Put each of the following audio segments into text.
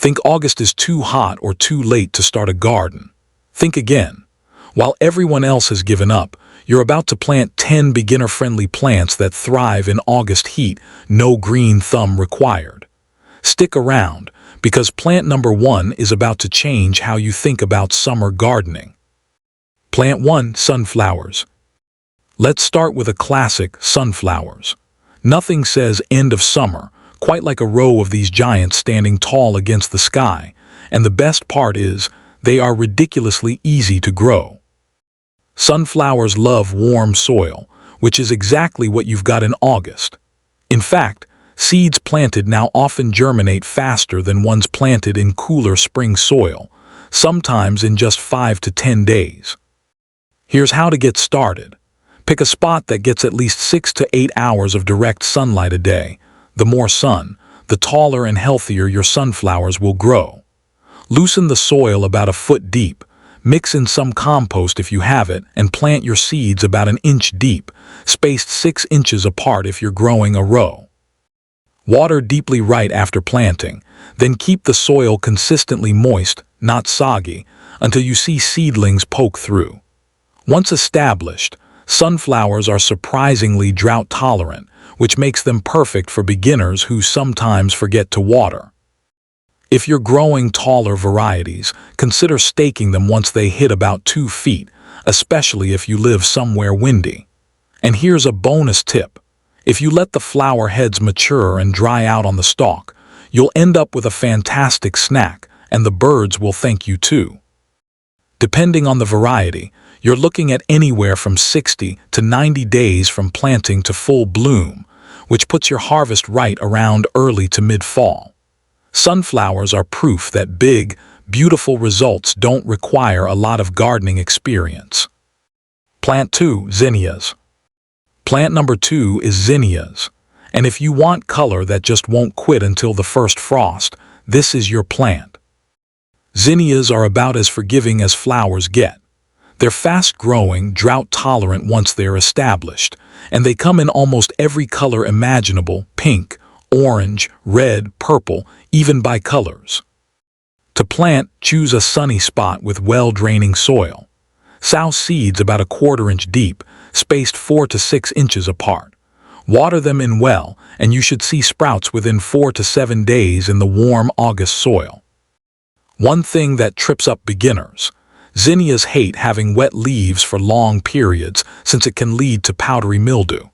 Think August is too hot or too late to start a garden. Think again. While everyone else has given up, you're about to plant 10 beginner-friendly plants that thrive in August heat, no green thumb required. Stick around, because plant number 1 is about to change how you think about summer gardening. Plant 1, sunflowers. Let's start with a classic, sunflowers. Nothing says end of summer, quite like a row of these giants standing tall against the sky, and the best part is, they are ridiculously easy to grow. Sunflowers love warm soil, which is exactly what you've got in August. In fact, seeds planted now often germinate faster than ones planted in cooler spring soil, sometimes in just 5 to 10 days. Here's how to get started. Pick a spot that gets at least 6 to 8 hours of direct sunlight a day. The more sun, the taller and healthier your sunflowers will grow. Loosen the soil about a foot deep. Mix in some compost if you have it, and plant your seeds about an inch deep, spaced 6 inches apart if you're growing a row. Water deeply right after planting, then keep the soil consistently moist, not soggy, until you see seedlings poke through. Once established, sunflowers are surprisingly drought-tolerant, which makes them perfect for beginners who sometimes forget to water. If you're growing taller varieties, consider staking them once they hit about 2 feet, especially if you live somewhere windy. And here's a bonus tip. If you let the flower heads mature and dry out on the stalk, you'll end up with a fantastic snack, and the birds will thank you too. Depending on the variety, you're looking at anywhere from 60 to 90 days from planting to full bloom, which puts your harvest right around early to mid-fall. Sunflowers are proof that big, beautiful results don't require a lot of gardening experience. Plant 2, zinnias. Plant number 2 is zinnias, and if you want color that just won't quit until the first frost, this is your plant. Zinnias are about as forgiving as flowers get. They're fast-growing, drought-tolerant once they're established, and they come in almost every color imaginable: pink, orange, red, purple, even by colors. To plant, choose a sunny spot with well-draining soil. Sow seeds about a 1/4 inch deep, spaced 4 to 6 inches apart. Water them in well, and you should see sprouts within 4 to 7 days in the warm August soil. One thing that trips up beginners: zinnias hate having wet leaves for long periods since it can lead to powdery mildew.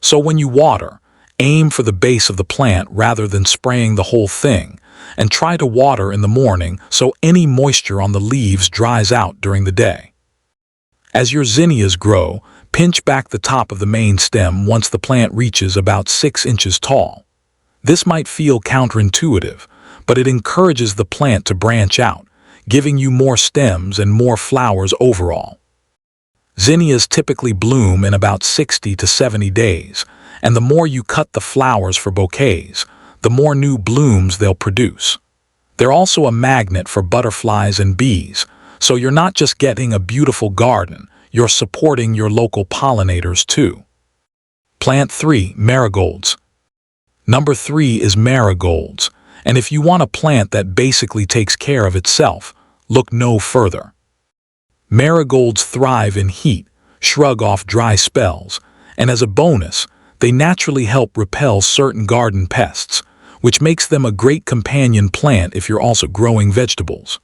So when you water, aim for the base of the plant rather than spraying the whole thing, and try to water in the morning so any moisture on the leaves dries out during the day. As your zinnias grow, pinch back the top of the main stem once the plant reaches about 6 inches tall. This might feel counterintuitive, but it encourages the plant to branch out, giving you more stems and more flowers overall. Zinnias typically bloom in about 60 to 70 days, and the more you cut the flowers for bouquets, the more new blooms they'll produce. They're also a magnet for butterflies and bees, so you're not just getting a beautiful garden, you're supporting your local pollinators too. Plant 3, marigolds. Number 3 is marigolds, and if you want a plant that basically takes care of itself, look no further. Marigolds thrive in heat, shrug off dry spells, and as a bonus, they naturally help repel certain garden pests, which makes them a great companion plant if you're also growing vegetables.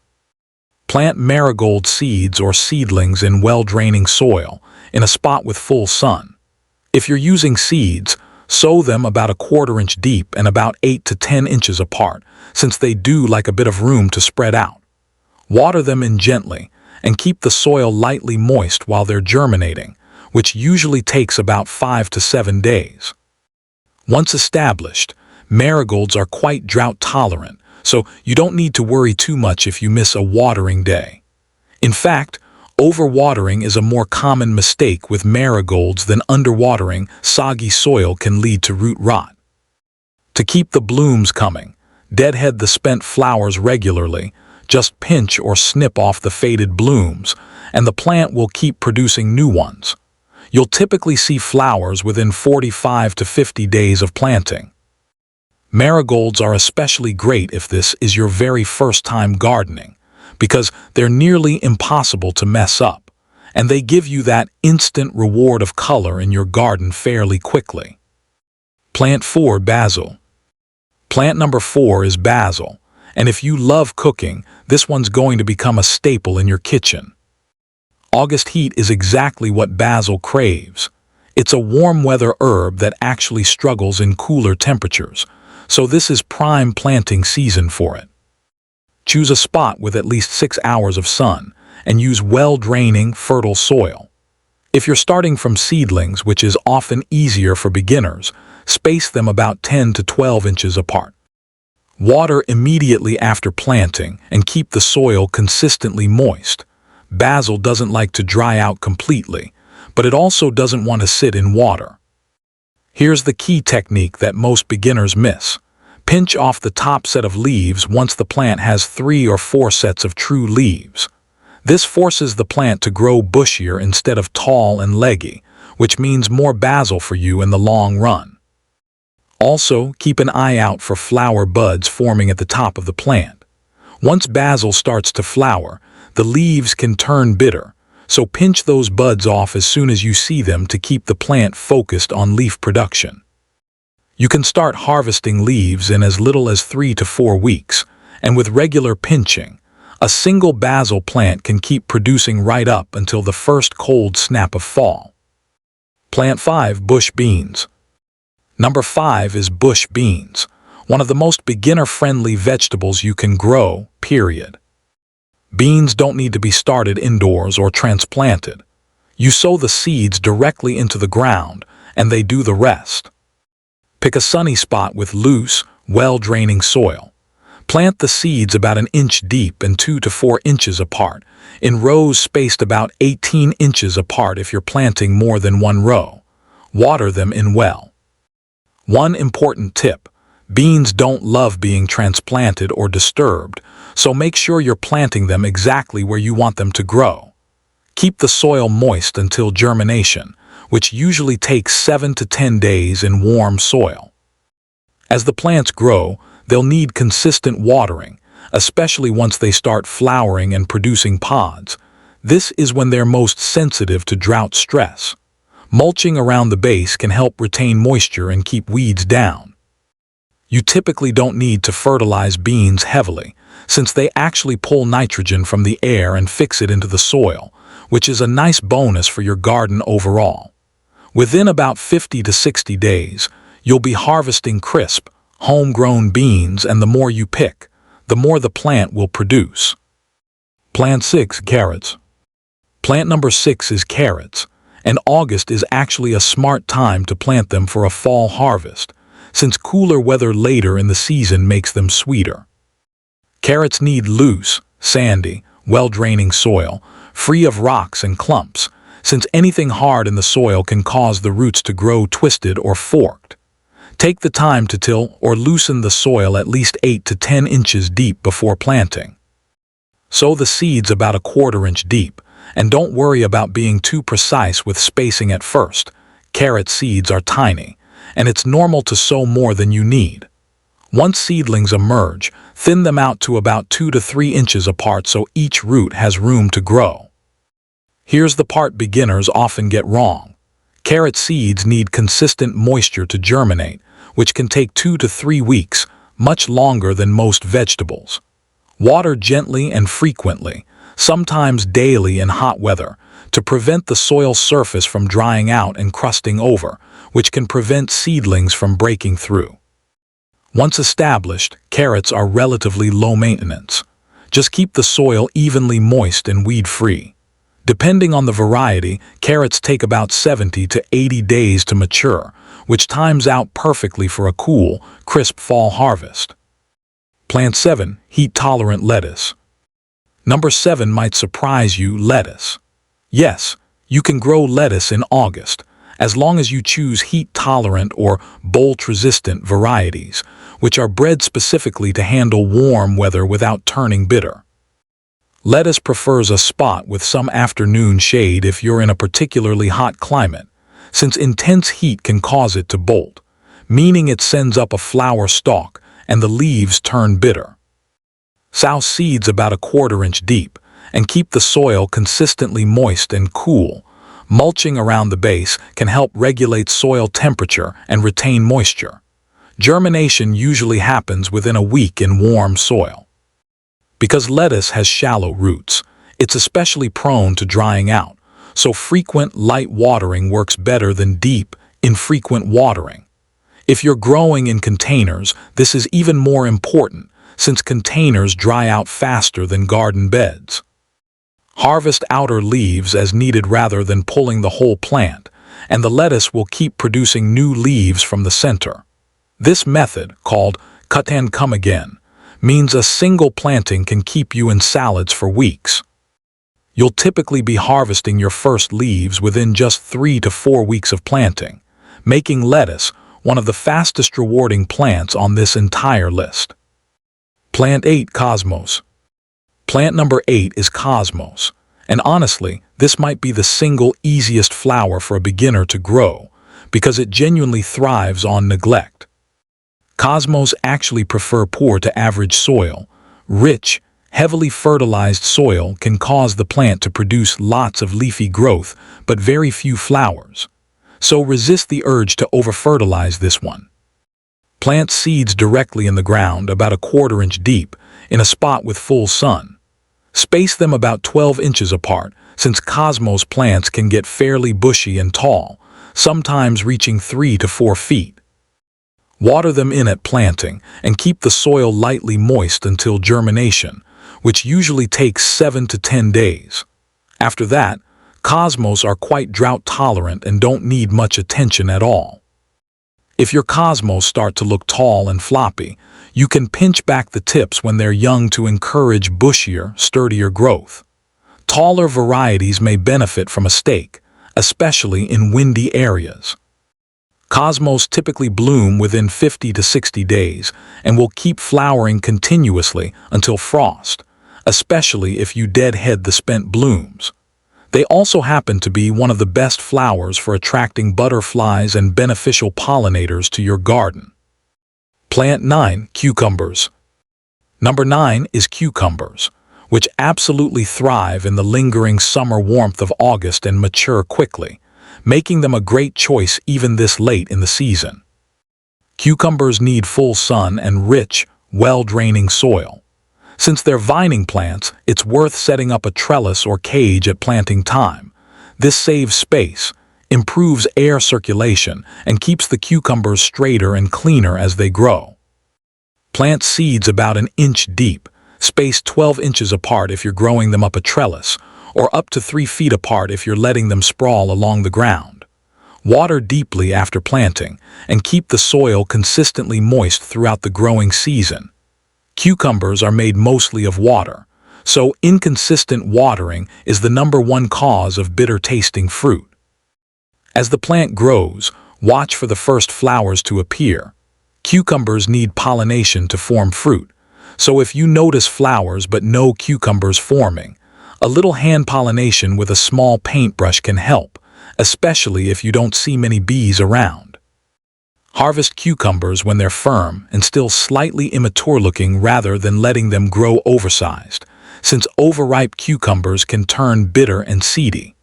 Plant marigold seeds or seedlings in well-draining soil, in a spot with full sun. If you're using seeds, sow them about a 1/4 inch deep and about 8 to 10 inches apart, since they do like a bit of room to spread out. Water them in gently, and keep the soil lightly moist while they're germinating, which usually takes about 5 to 7 days. Once established, marigolds are quite drought-tolerant, so you don't need to worry too much if you miss a watering day. In fact, overwatering is a more common mistake with marigolds than underwatering. Soggy soil can lead to root rot. To keep the blooms coming, deadhead the spent flowers regularly. Just pinch or snip off the faded blooms, and the plant will keep producing new ones. You'll typically see flowers within 45 to 50 days of planting. Marigolds are especially great if this is your very first time gardening, because they're nearly impossible to mess up, and they give you that instant reward of color in your garden fairly quickly. Plant 4. Basil. Plant number 4 is basil, and if you love cooking, this one's going to become a staple in your kitchen. August heat is exactly what basil craves. It's a warm weather herb that actually struggles in cooler temperatures, so this is prime planting season for it. Choose a spot with at least 6 hours of sun and use well-draining, fertile soil. If you're starting from seedlings, which is often easier for beginners, space them about 10 to 12 inches apart. Water immediately after planting and keep the soil consistently moist. Basil doesn't like to dry out completely, but it also doesn't want to sit in water. Here's the key technique that most beginners miss. Pinch off the top set of leaves once the plant has 3 or 4 sets of true leaves. This forces the plant to grow bushier instead of tall and leggy, which means more basil for you in the long run. Also, keep an eye out for flower buds forming at the top of the plant. Once basil starts to flower, the leaves can turn bitter, so pinch those buds off as soon as you see them to keep the plant focused on leaf production. You can start harvesting leaves in as little as 3 to 4 weeks, and with regular pinching, a single basil plant can keep producing right up until the first cold snap of fall. Plant 5. Bush beans. Number 5 is bush beans, one of the most beginner-friendly vegetables you can grow, period. Beans don't need to be started indoors or transplanted. You sow the seeds directly into the ground, and they do the rest. Pick a sunny spot with loose, well-draining soil. Plant the seeds about an inch deep and 2 to 4 inches apart, in rows spaced about 18 inches apart if you're planting more than one row. Water them in well. One important tip: beans don't love being transplanted or disturbed, so make sure you're planting them exactly where you want them to grow. Keep the soil moist until germination, which usually takes 7 to 10 days in warm soil. As the plants grow, they'll need consistent watering, especially once they start flowering and producing pods. This is when they're most sensitive to drought stress. Mulching around the base can help retain moisture and keep weeds down. You typically don't need to fertilize beans heavily, since they actually pull nitrogen from the air and fix it into the soil, which is a nice bonus for your garden overall. Within about 50 to 60 days, you'll be harvesting crisp, homegrown beans, and the more you pick, the more the plant will produce. Plant 6. Carrots. Plant number 6 is carrots, and August is actually a smart time to plant them for a fall harvest, since cooler weather later in the season makes them sweeter. Carrots need loose, sandy, well-draining soil, free of rocks and clumps, since anything hard in the soil can cause the roots to grow twisted or forked. Take the time to till or loosen the soil at least 8 to 10 inches deep before planting. Sow the seeds about a 1/4 inch deep, and don't worry about being too precise with spacing at first. Carrot seeds are tiny, and it's normal to sow more than you need. Once seedlings emerge, thin them out to about 2 to 3 inches apart so each root has room to grow. Here's the part beginners often get wrong. Carrot seeds need consistent moisture to germinate, which can take 2 to 3 weeks, much longer than most vegetables. Water gently and frequently, sometimes daily in hot weather, to prevent the soil surface from drying out and crusting over, which can prevent seedlings from breaking through. Once established, carrots are relatively low maintenance. Just keep the soil evenly moist and weed-free. Depending on the variety, carrots take about 70 to 80 days to mature, which times out perfectly for a cool, crisp fall harvest. Plant 7. Heat-Tolerant Lettuce. Number 7 might surprise you: lettuce. Yes, you can grow lettuce in August, as long as you choose heat-tolerant or bolt-resistant varieties, which are bred specifically to handle warm weather without turning bitter. Lettuce prefers a spot with some afternoon shade if you're in a particularly hot climate, since intense heat can cause it to bolt. meaning it sends up a flower stalk and the leaves turn bitter. Sow seeds about a quarter-inch deep and keep the soil consistently moist and cool. Mulching around the base can help regulate soil temperature and retain moisture. Germination usually happens within a week in warm soil. Because lettuce has shallow roots, it's especially prone to drying out, so frequent, light watering works better than deep, infrequent watering. If you're growing in containers, this is even more important, since containers dry out faster than garden beds. Harvest outer leaves as needed rather than pulling the whole plant, and the lettuce will keep producing new leaves from the center. This method, called cut and come again, means a single planting can keep you in salads for weeks. You'll typically be harvesting your first leaves within just 3 to 4 weeks of planting, making lettuce one of the fastest rewarding plants on this entire list. Plant 8, Cosmos. Plant number 8 is Cosmos, and honestly, this might be the single easiest flower for a beginner to grow because it genuinely thrives on neglect. Cosmos actually prefer poor to average soil. Rich, heavily fertilized soil can cause the plant to produce lots of leafy growth but very few flowers. So resist the urge to over-fertilize this one. Plant seeds directly in the ground about a quarter-inch deep in a spot with full sun. Space them about 12 inches apart since Cosmos plants can get fairly bushy and tall, sometimes reaching 3 to 4 feet. Water them in at planting and keep the soil lightly moist until germination, which usually takes 7 to 10 days. After that, Cosmos are quite drought tolerant and don't need much attention at all. If your Cosmos start to look tall and floppy, you can pinch back the tips when they're young to encourage bushier, sturdier growth. Taller varieties may benefit from a stake, especially in windy areas. Cosmos typically bloom within 50 to 60 days and will keep flowering continuously until frost, especially if you deadhead the spent blooms. They also happen to be one of the best flowers for attracting butterflies and beneficial pollinators to your garden. Plant 9, Cucumbers. Number 9 is cucumbers, which absolutely thrive in the lingering summer warmth of August and mature quickly, making them a great choice even this late in the season. Cucumbers need full sun and rich, well-draining soil. Since they're vining plants, it's worth setting up a trellis or cage at planting time. This saves space, improves air circulation, and keeps the cucumbers straighter and cleaner as they grow. Plant seeds about an inch deep, spaced 12 inches apart if you're growing them up a trellis, or up to 3 feet apart if you're letting them sprawl along the ground. Water deeply after planting, and keep the soil consistently moist throughout the growing season. Cucumbers are made mostly of water, so inconsistent watering is the #1 cause of bitter-tasting fruit. As the plant grows, watch for the first flowers to appear. Cucumbers need pollination to form fruit, so if you notice flowers but no cucumbers forming, a little hand pollination with a small paintbrush can help, especially if you don't see many bees around. Harvest cucumbers when they're firm and still slightly immature looking rather than letting them grow oversized, since overripe cucumbers can turn bitter and seedy.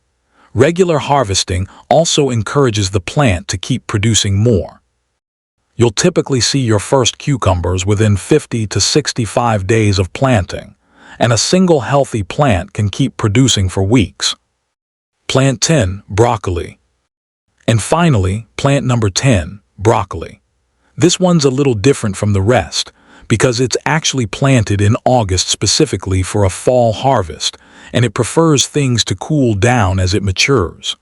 Regular harvesting also encourages the plant to keep producing more. You'll typically see your first cucumbers within 50 to 65 days of planting, and a single healthy plant can keep producing for weeks. Plant 10, Broccoli. And finally, plant number 10, broccoli. This one's a little different from the rest because it's actually planted in August specifically for a fall harvest, and it prefers things to cool down as it matures.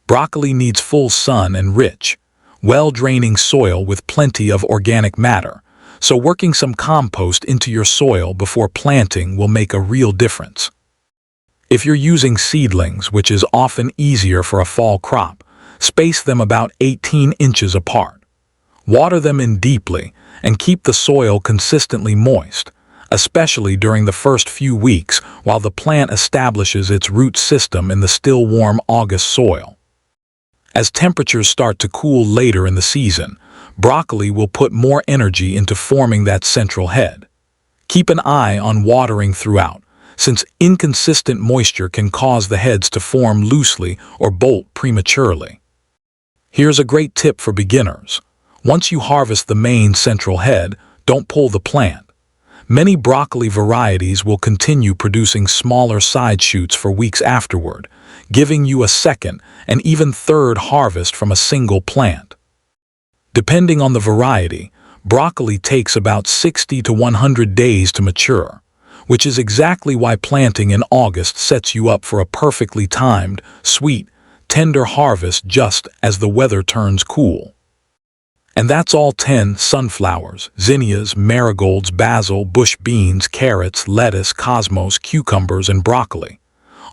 Broccoli needs full sun and rich, well-draining soil with plenty of organic matter, so working some compost into your soil before planting will make a real difference. If you're using seedlings, which is often easier for a fall crop, space them about 18 inches apart. Water them in deeply and keep the soil consistently moist, especially during the first few weeks while the plant establishes its root system in the still warm August soil. As temperatures start to cool later in the season, Broccoli will put more energy into forming that central head. Keep an eye on watering throughout, since inconsistent moisture can cause the heads to form loosely or bolt prematurely. Here's a great tip for beginners. Once you harvest the main central head, don't pull the plant. Many broccoli varieties will continue producing smaller side shoots for weeks afterward, giving you a second and even third harvest from a single plant. Depending on the variety, broccoli takes about 60 to 100 days to mature, which is exactly why planting in August sets you up for a perfectly timed, sweet, tender harvest just as the weather turns cool. And that's all 10 sunflowers, zinnias, marigolds, basil, bush beans, carrots, lettuce, cosmos, cucumbers, and broccoli.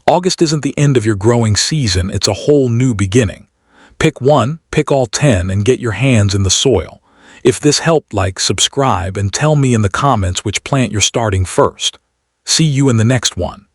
August isn't the end of your growing season, it's a whole new beginning. Pick one, pick all 10, and get your hands in the soil. If this helped, like, subscribe, and tell me in the comments which plant you're starting first. See you in the next one.